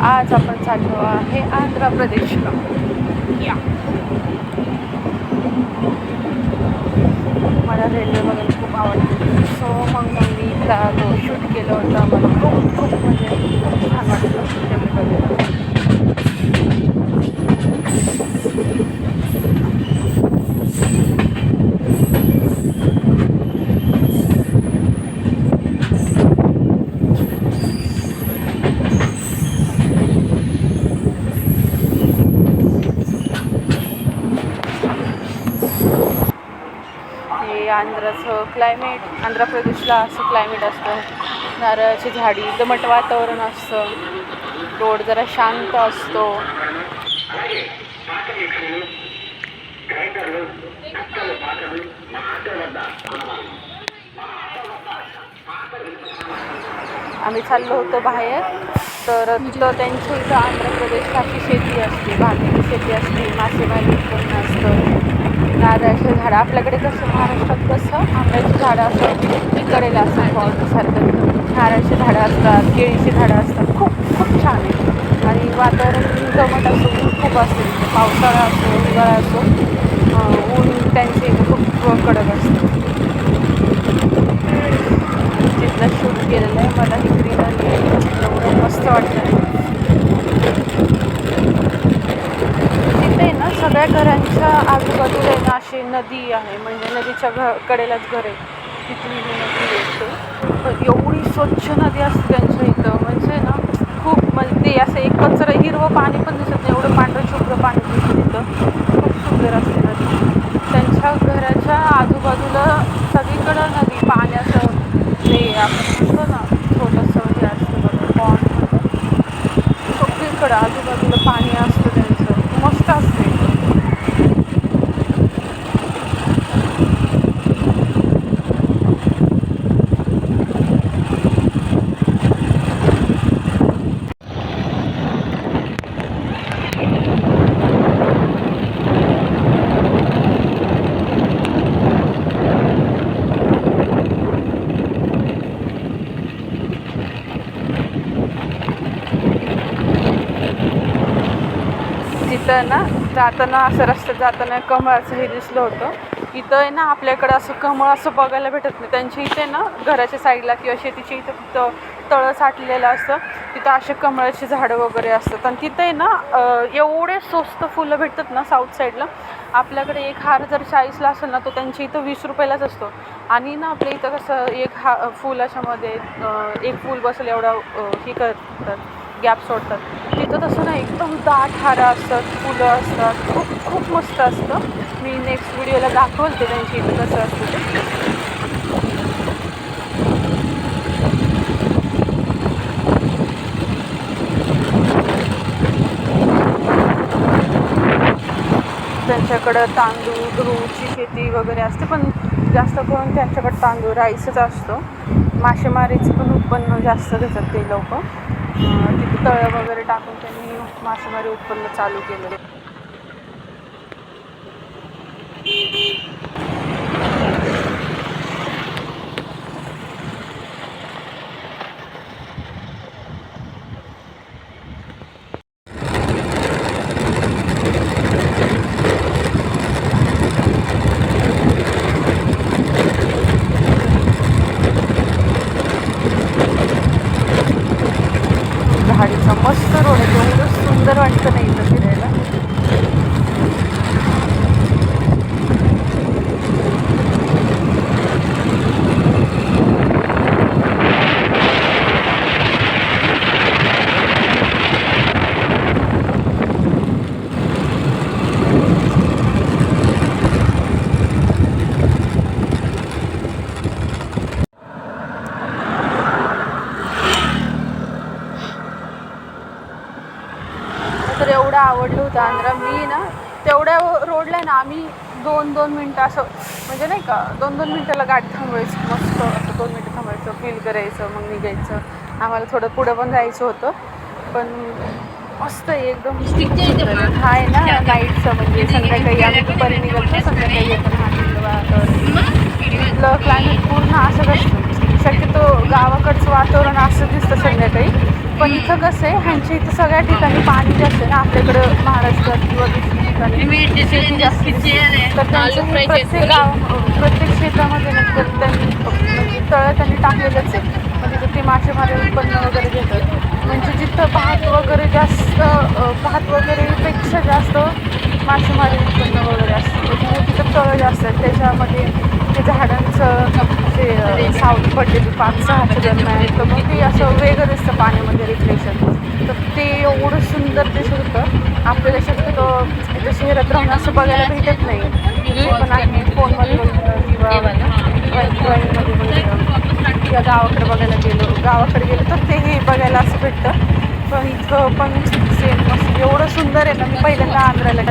आज आपण चाललो आहे आंध्र प्रदेशला. या मला रेल्वे बघायला खूप आवडते. सो मग मी इथला तो शूट केलं होतं. मला खूप खूप म्हणजे खूप छान वाटलं रेल्वे बघायला. आंध्राचं क्लायमेट, आंध्र प्रदेशला असं क्लायमेट असतं. नारळाची झाडी, दमट वातावरण असतं. रोड जरा शांत असतो. आम्ही चाललो होतो बाहेर. तर तिथं त्यांच्या इथं आंध्र प्रदेशाची शेती असते, भाताची शेती असते, मासेमारी उत्पन्न असतं. नारळाचं झाडं आपल्याकडे कसं महाराष्ट्रात कसं आंब्याची झाडं असं पिकलेलं असतं फॉलसारखं. नारळाची झाडं असतात, केळीची झाडं असतात. खूप खूप छान आहे. आणि वातावरण दमट असतो, खूप असते. पावसाळा असो, हिवाळा असो, ऊन त्यांचे खूप कडक असतं. तिथलं शूट केलेलं आहे. मला ही ग्रीनरी एवढं मस्त वाटतं. तिथे ना सगळ्या घरांच्या आजूबाजूला आहे ना अशी नदी आहे. म्हणजे नदीच्या कडेलाच घर आहे. तिथून नदी येते. तर एवढी स्वच्छ नदी असते त्यांच्या इथं. म्हणजे ना खूप म्हणजे ते असं एक कचरा हिरवं पाणी पण दिसत नाही, एवढं पांढरं शुभ्र पाणी दिसतं तिथं. खूप सुंदर असते नदी. त्यांच्या घराच्या आजूबाजूला सगळीकडं नदी पाण्याचं ते आपण म्हणतो ना छोटंसं हे असतं बघा पॉन्ड. सगळीकडं आजूबाजूला पाणी असतं त्यांचं. मस्त असते. तिथं ना जाताना असं रस्त्यात जाताना कमळाचं हे दिसलं होतं. इथं आहे ना आपल्याकडं असं कमळ असं बघायला भेटत नाही. त्यांच्या इथे ना घराच्या साईडला किंवा शेतीच्या इथं तिथं तळं साठलेलं असतं. तिथं असे कमळाची झाडं वगैरे असतात. आणि तिथं आहे ना एवढे स्वस्त फुलं भेटतात ना साऊथ साईडला. आपल्याकडे एक हार जर 40ला असेल ना तो त्यांच्या इथं 20 रुपयालाच असतो. आणि ना आपल्या इथं कसं एक फुल अशामध्ये एक फूल बसेल एवढा हे करतात, गॅप सोडतात. तिथं तसं नाही, एकदम दाट हारं असतात, फुलं असतात. खूप खूप मस्त असतं. मी नेक्स्ट व्हिडिओला दाखवल ते त्यांच्या इथं कसं असतं ते. त्यांच्याकडं तांदूळ गहूची शेती वगैरे असते, पण जास्त करून त्यांच्याकडं तांदूळ राईसच असतो. मासेमारीचं पण उत्पन्न जास्त घेतात ते लोक. तिथे तळं वगैरे टाकून त्यांनी मासेमारी उत्पन्न चालू केलं. झाडीचा मस्त रोड आहे. एवढं सुंदर वाटतं नाही इथं फिरायला. तर एवढं आवडलं होतं आंध्रा. मी ना तेवढ्या रोडला आहे ना आम्ही 2-2 मिनटं असं म्हणजे नाही का 2-2 मिनटाला गाडी थांबवायची. मस्त असं 2 मिनटं थांबायचं, फील करायचं, मग निघायचं. आम्हाला थोडं पुढं पण जायचं होतं, पण मस्त एकदम हा आहे ना नाईटचं. म्हणजे संध्याकाळी आम्ही दुपारी निघालो, संध्याकाळी येताना इथलं क्लायमेट पूर्ण असंच असतं. शक्यतो गावाकडचं वातावरण असं दिसतं संध्याकाळी. पण इथं कसं आहे, ह्यांच्या इथं सगळ्या ठिकाणी पाणी जास्त आहे ना, आपल्याकडं महाराष्ट्रात किंवा दुसऱ्या ठिकाणी शेती जास्त दिसते. तर त्यांचं हे प्रत्येक क्षेत्रामध्ये ना तर त्यांनी म्हणजे तळं त्यांनी टाकलेलंच आहे. म्हणजे ते मासेमारी उत्पन्न वगैरे घेतात. म्हणजे जिथं भात वगैरे जास्त भात वगैरेपेक्षा जास्त मासेमारी उत्पन्न वगैरे असतं. त्याच्यामुळे तिथं तळं जास्त आहेत. त्याच्यामध्ये ते झाडांचं जे सावली पडलेली 5-6च्या दरम्यान, तर मग ते असं वेगळं दिसतं पाण्यामध्ये रिफ्लेक्शन. तर ते एवढं सुंदर दिसत होतं. आपल्याला शक्यतो इथं शहरात राहून असं बघायला भेटत नाही. पण आम्ही फोनमध्ये बघितलं किंवा ड्रॉईंगमध्ये बघितलं किंवा गावाकडे गेलो तर ते हे बघायला असं भेटतं. पण इथं पण सेम मस्त एवढं सुंदर आहे ना. मी पहिल्यांदा आंध्राला